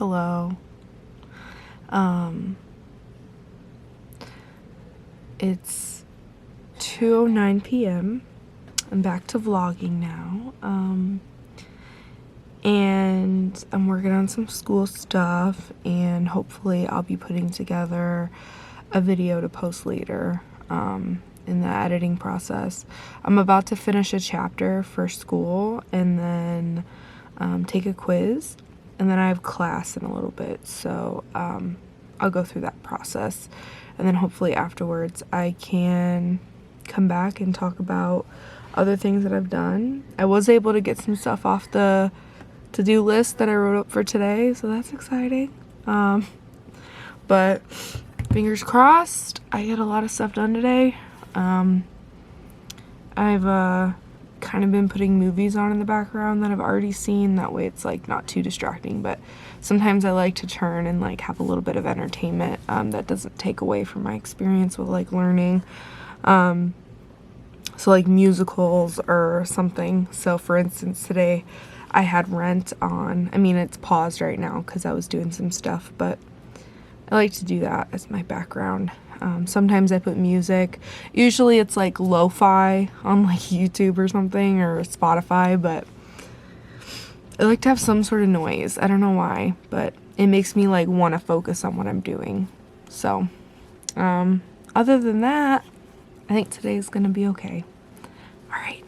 hello. It's 2:09 p.m. I'm back to vlogging now. And I'm working on some school stuff, and hopefully I'll be putting together a video to post later in the editing process. I'm about to finish a chapter for school and then take a quiz, and then I have class in a little bit, so I'll go through that process, and then hopefully afterwards I can come back and talk about other things that I've done. I was able to get some stuff off the to-do list that I wrote up for today, so that's exciting. But fingers crossed, I get a lot of stuff done today. I've kind of been putting movies on in the background that I've already seen. That way it's like not too distracting, but sometimes I like to turn and like have a little bit of entertainment that doesn't take away from my experience with like learning. So like musicals or something. So for instance, today I had Rent on. I mean, it's paused right now because I was doing some stuff, but I like to do that as my background. Sometimes I put music. Usually it's like lo-fi on like YouTube or something, or Spotify, but I like to have some sort of noise. I don't know why, but it makes me like want to focus on what I'm doing. So other than that, I think today's gonna be okay. All right.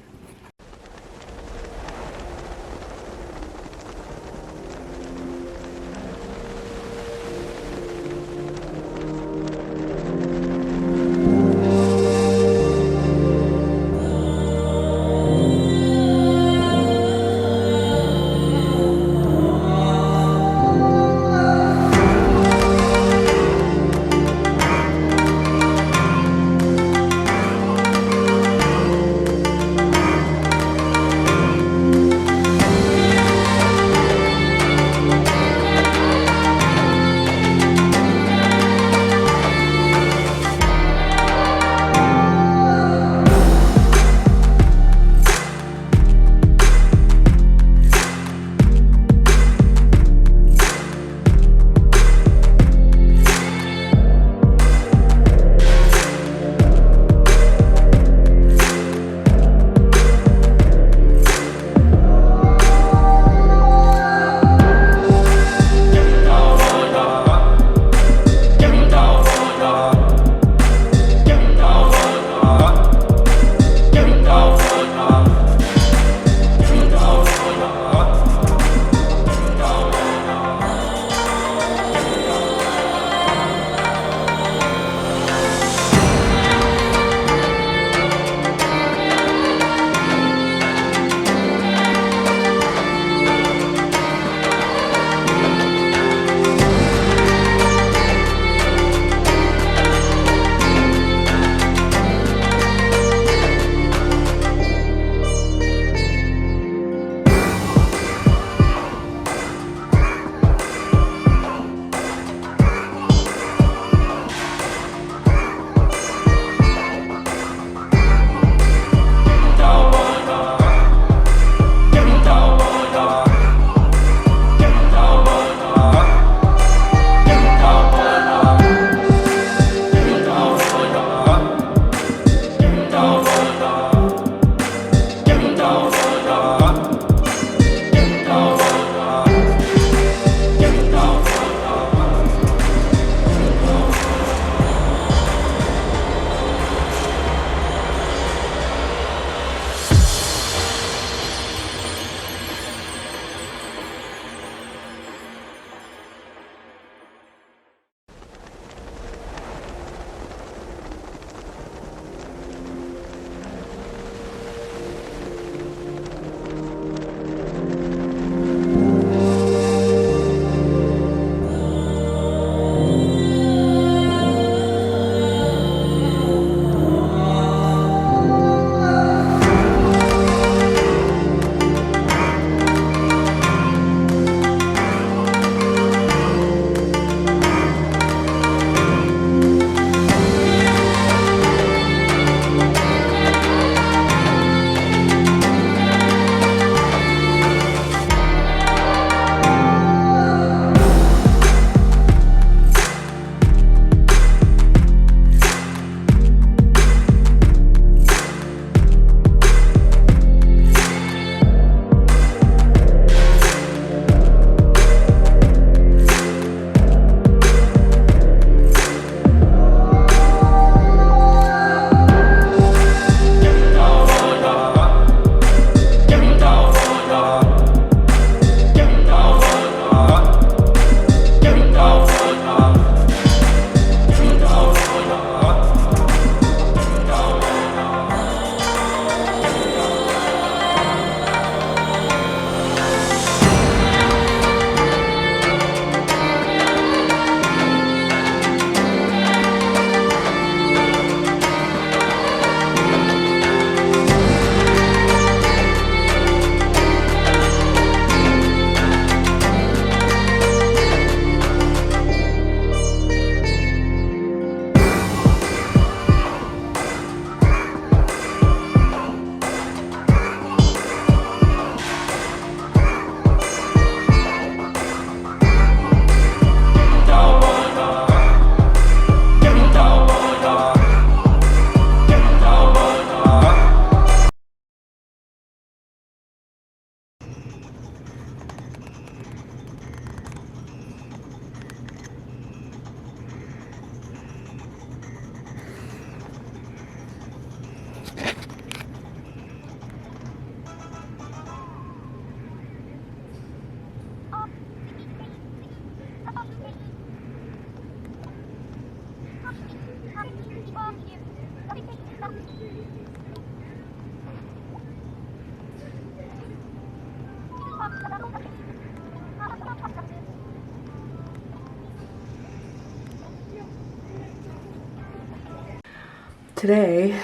Today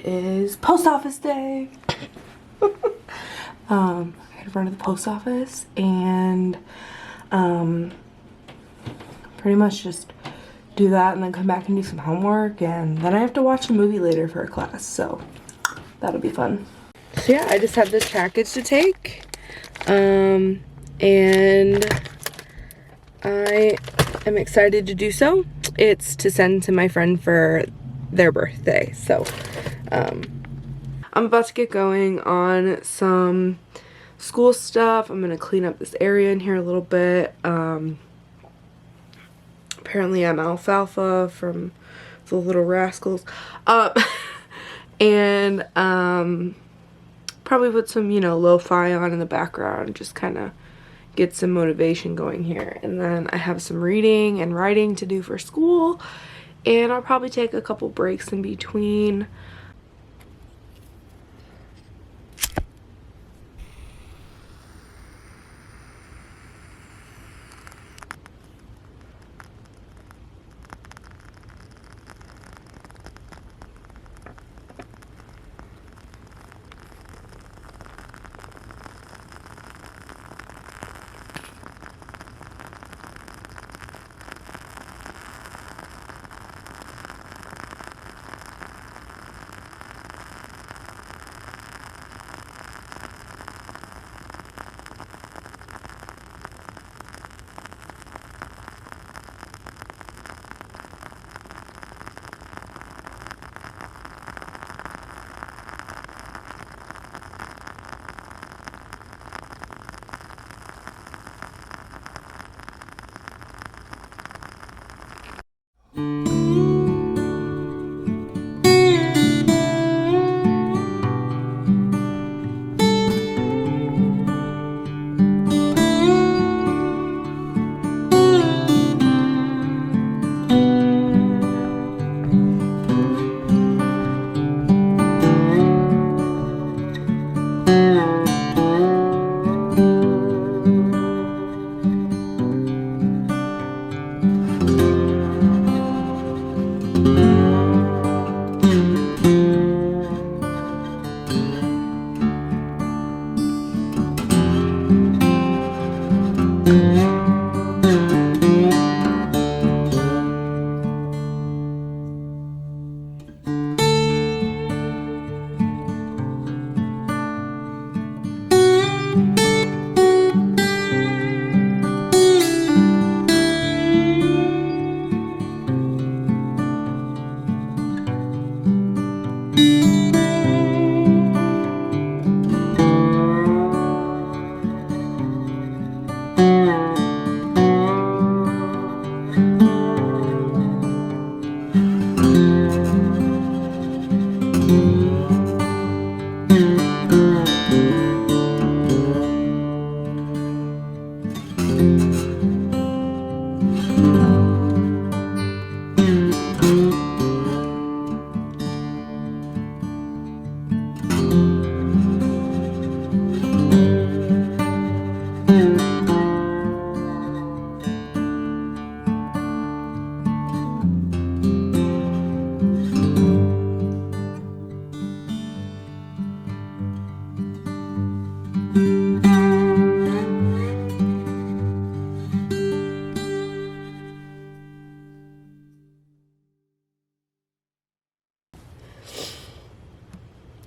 is post office day. I had to run to the post office and pretty much just do that and then come back and do some homework, and then I have to watch a movie later for a class, so that'll be fun. So yeah, I just have this package to take, and I am excited to do so. It's to send to my friend for their birthday, so I'm about to get going on some school stuff. I'm gonna clean up this area in here a little bit. Apparently I'm alfalfa from the Little Rascals. And probably put some, you know, lo-fi on in the background, just kind of get some motivation going here. And then I have some reading and writing to do for school, and I'll probably take a couple breaks in between.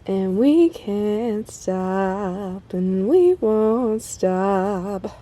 And we can't stop, and we won't stop.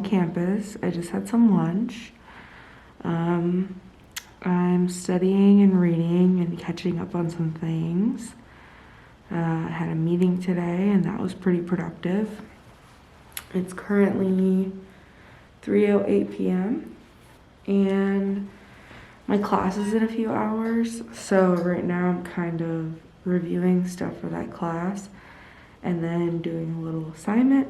campus. I just had some lunch. I'm studying and reading and catching up on some things. I had a meeting today and that was pretty productive. It's currently 3:08 p.m. and my class is in a few hours. So right now I'm kind of reviewing stuff for that class and then doing a little assignment.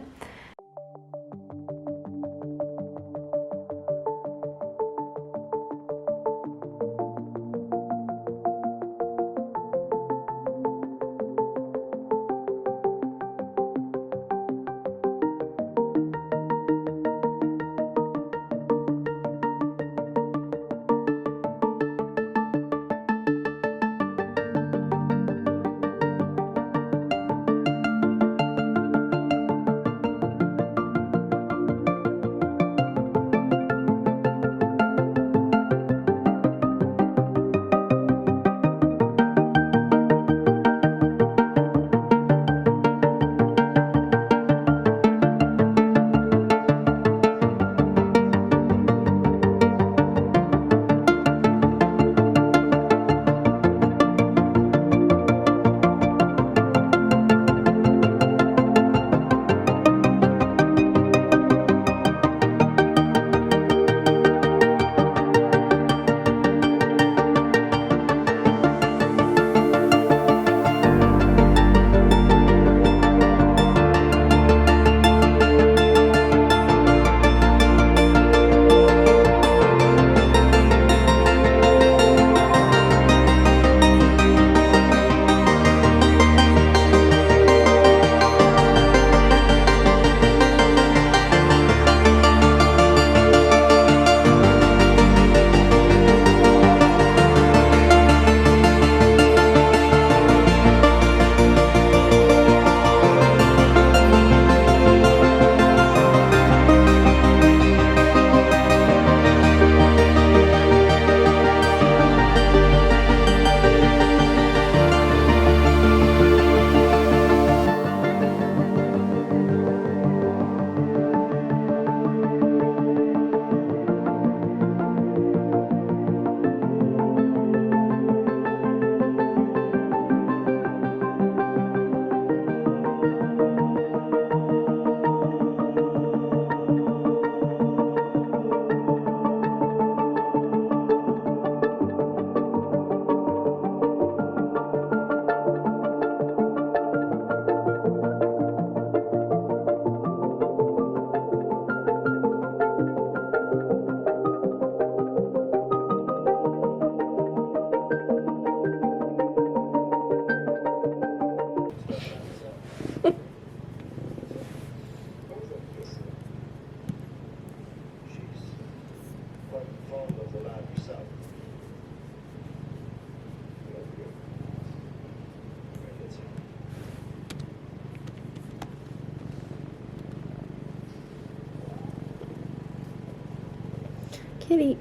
Kitty.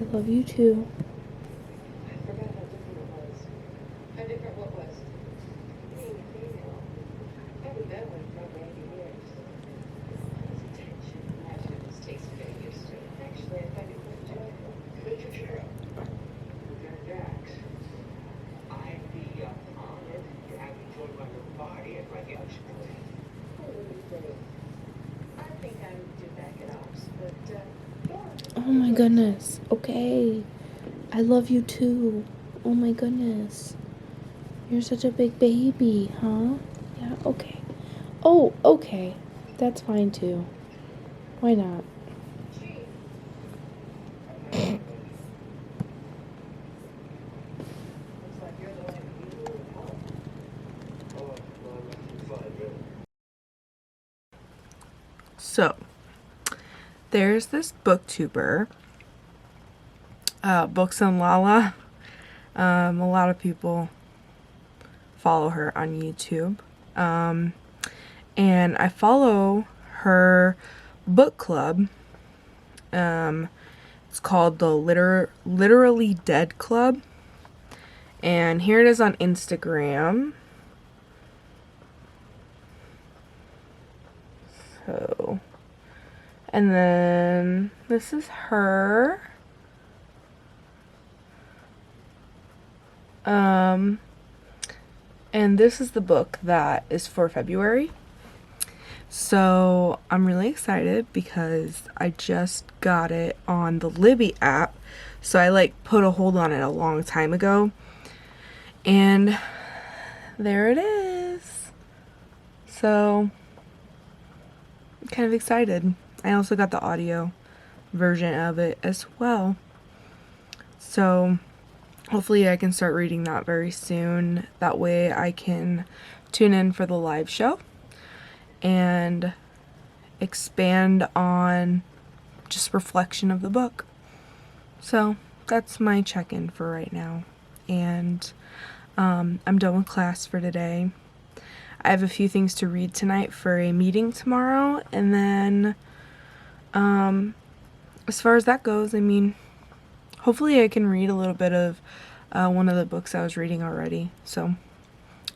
I love you too. I forgot how different it was. How different what was? Being a female. I haven't been one for over 80 years. It's attention. Imagine it just takes me getting used to it. Actually, I find it quite enjoyable. Major Sheriff. Lieutenant Dax. I'd be honored to have you join my little party at my young's play. What would you say? I think I'm due back at ops, but, Oh my goodness. Okay. I love you too. Oh my goodness. You're such a big baby, huh? Yeah, okay. Oh, okay. That's fine too. Why not? looks like you're the one who needs a little help. Oh, well, I'm fine, really. So, there's this booktuber, Books and Lala. A lot of people follow her on YouTube. And I follow her book club. It's called the Literally Dead Club. And here it is on Instagram. So, and then this is her. And this is the book that is for February. So I'm really excited because I just got it on the Libby app. So I like put a hold on it a long time ago. And there it is. So I'm kind of excited. I also got the audio version of it as well. So hopefully I can start reading that very soon. That way I can tune in for the live show and expand on just reflection of the book. So that's my check-in for right now. And I'm done with class for today. I have a few things to read tonight for a meeting tomorrow. And then as far as that goes, I mean, hopefully I can read a little bit of one of the books I was reading already. So,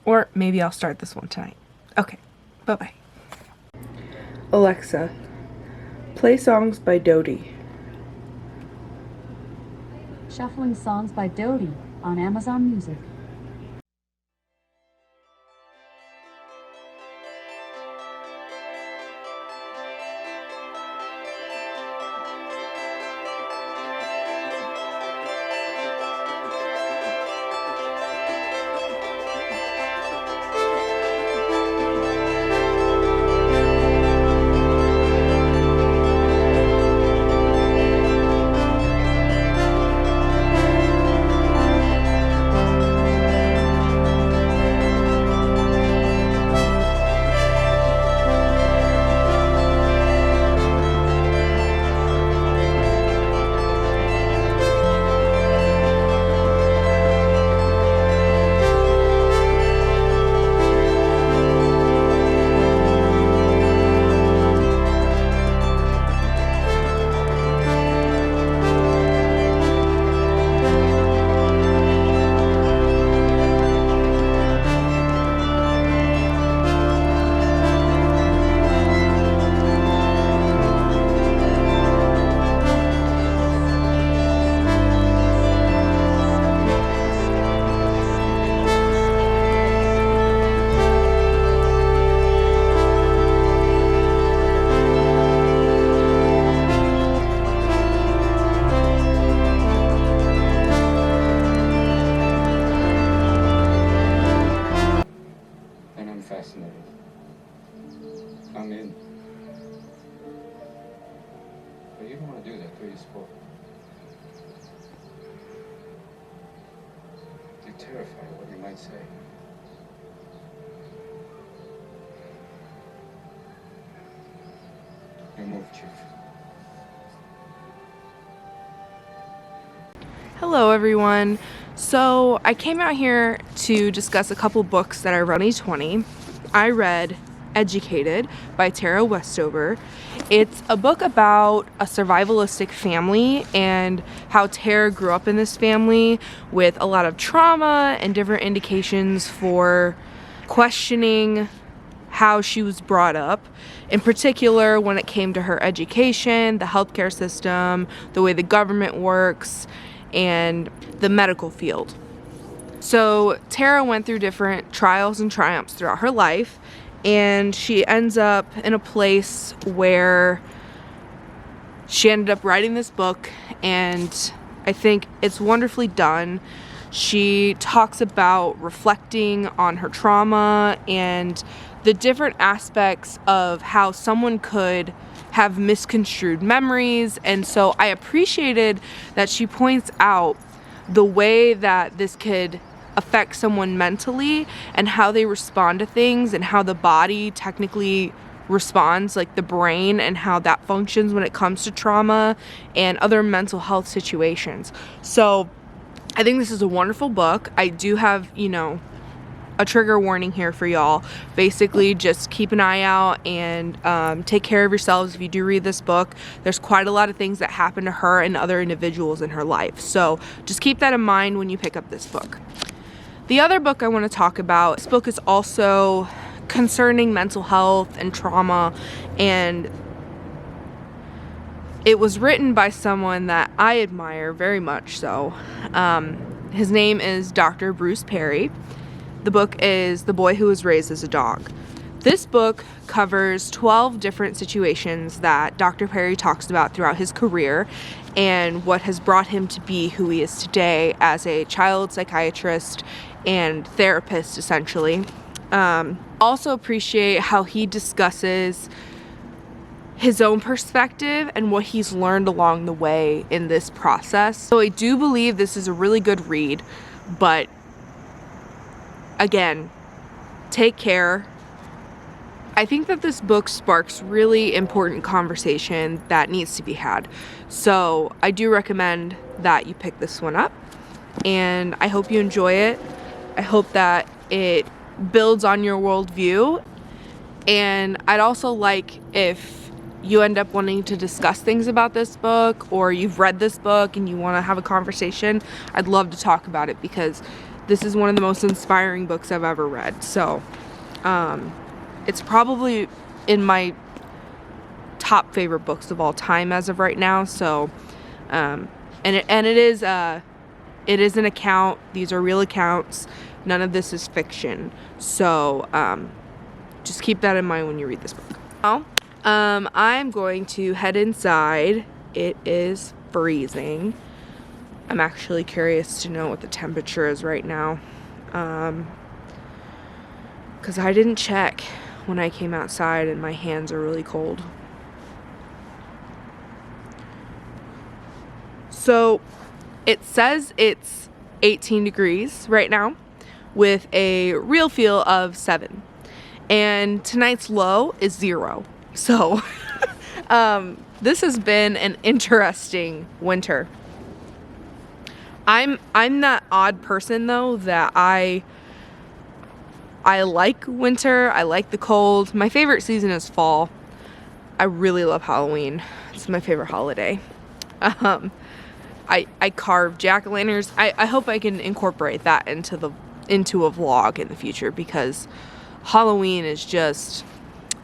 or maybe I'll start this one tonight. Okay, bye-bye. Alexa, play songs by Dodie. Shuffling songs by Dodie on Amazon Music. I'm in. But you don't want to do that, do you, Sport? You're terrified of what you might say. You move, Chief. Hello everyone. So I came out here to discuss a couple books that I read in 2020. I read Educated by Tara Westover. It's a book about a survivalistic family and how Tara grew up in this family with a lot of trauma and different indications for questioning how she was brought up, in particular when it came to her education, the healthcare system, the way the government works, and the medical field. So Tara went through different trials and triumphs throughout her life, and she ends up in a place where she ended up writing this book, and I think it's wonderfully done. She talks about reflecting on her trauma and the different aspects of how someone could have misconstrued memories. And so I appreciated that she points out the way that this could affect someone mentally and how they respond to things and how the body technically responds, like the brain, and how that functions when it comes to trauma and other mental health situations. So I think this is a wonderful book. I do have, a trigger warning here for y'all. Basically, just keep an eye out and take care of yourselves if you do read this book. There's quite a lot of things that happen to her and other individuals in her life. So just keep that in mind when you pick up this book. The other book I want to talk about, this book is also concerning mental health and trauma, and it was written by someone that I admire very much so. His name is Dr. Bruce Perry. The book is The Boy Who Was Raised as a Dog. This book covers 12 different situations that Dr. Perry talks about throughout his career and what has brought him to be who he is today as a child psychiatrist and therapist, essentially. Also appreciate how he discusses his own perspective and what he's learned along the way in this process. So I do believe this is a really good read, but again, take care. I think that this book sparks really important conversation that needs to be had. So I do recommend that you pick this one up, and I hope you enjoy it. I hope that it builds on your worldview, and I'd also like if you end up wanting to discuss things about this book, or you've read this book and you want to have a conversation, I'd love to talk about it, because this is one of the most inspiring books I've ever read. So it's probably in my top favorite books of all time as of right now. So it is an account. These are real accounts. None of this is fiction. So just keep that in mind when you read this book. Now I'm going to head inside. It is freezing. I'm actually curious to know what the temperature is right now, because I didn't check when I came outside and my hands are really cold. So it says it's 18 degrees right now with a real feel of 7, and tonight's low is 0. So this has been an interesting winter. I'm that odd person though that I like winter. I like the cold. My favorite season is fall. I really love Halloween. It's my favorite holiday. I carve jack-o'-lanterns. I hope I can incorporate that into a vlog in the future, because Halloween is just,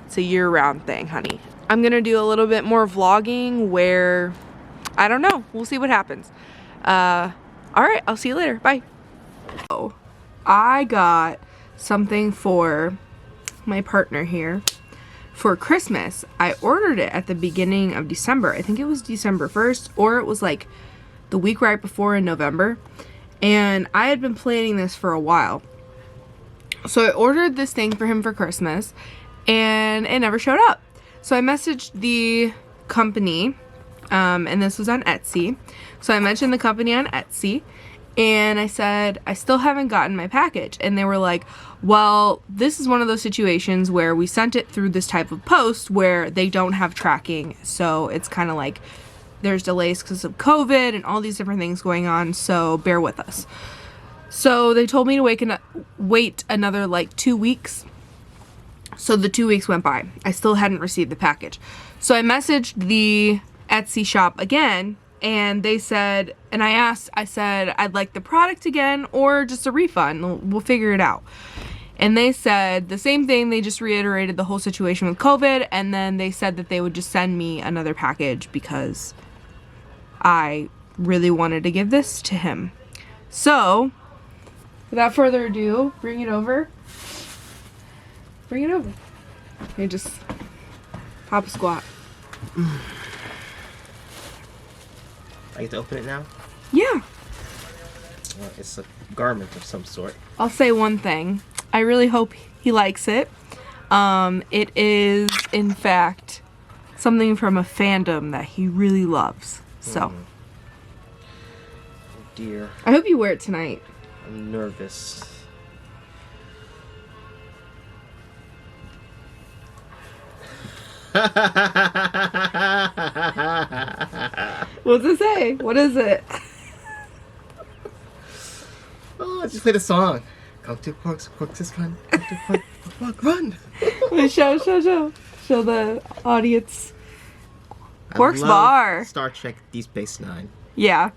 it's a year-round thing, honey. I'm gonna do a little bit more vlogging where, I don't know, we'll see what happens. Alright, I'll see you later. Bye. Oh, I got something for my partner here for Christmas. I ordered it at the beginning of December. I think it was December 1st, or it was like the week right before in November. And I had been planning this for a while. So I ordered this thing for him for Christmas, and it never showed up. So I messaged the company, and this was on Etsy. So I mentioned the company on Etsy, and I said, I still haven't gotten my package. And they were like, well, this is one of those situations where we sent it through this type of post where they don't have tracking. So it's kind of like there's delays because of COVID and all these different things going on. So bear with us. So they told me to wait another like 2 weeks. So the 2 weeks went by. I still hadn't received the package. So I messaged the Etsy shop again, and they said, and I said, I'd like the product again or just a refund. We'll figure it out. And they said the same thing. They just reiterated the whole situation with COVID, and then they said that they would just send me another package because I really wanted to give this to him. So, without further ado, bring it over. Bring it over. Okay, just hop a squat. I get to open it now? Yeah. Well, it's a garment of some sort. I'll say one thing. I really hope he likes it. It is, in fact, something from a fandom that he really loves. So. Oh dear. I hope you wear it tonight. I'm nervous. What's it say? What is it? Oh, I just played a song. Come to Quark's just run. Come to Quark, run. Wait, show the audience. Quark's I love bar. Star Trek Deep Space Nine. Yeah.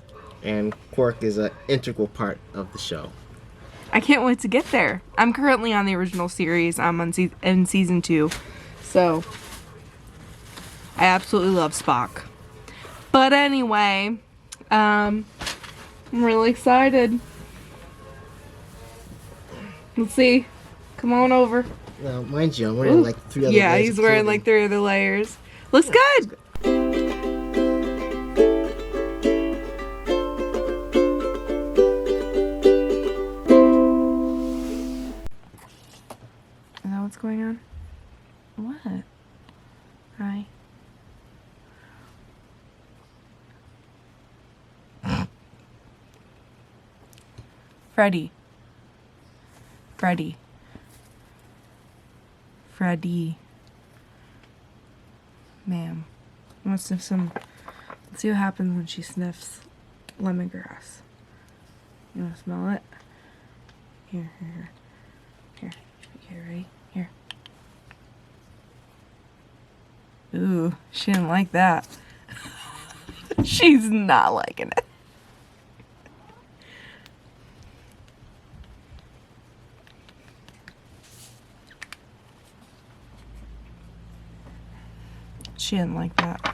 And Quark is an integral part of the show. I can't wait to get there. I'm currently on the original series. I'm on in season 2. So I absolutely love Spock. But anyway, I'm really excited. Let's see. Come on over. Now, mind you, I'm wearing like 3 other Yeah, layers he's of wearing clothing. like 3 other layers. Looks good. Is that what's going on? What? Hi. Freddy. Freddy. Freddy. Ma'am. I'm gonna sniff some. Let's see what happens when she sniffs lemongrass. You wanna smell it? Here, here, here. Here. Okay, ready? Here. Ooh, she didn't like that. She's not liking it. She didn't like that.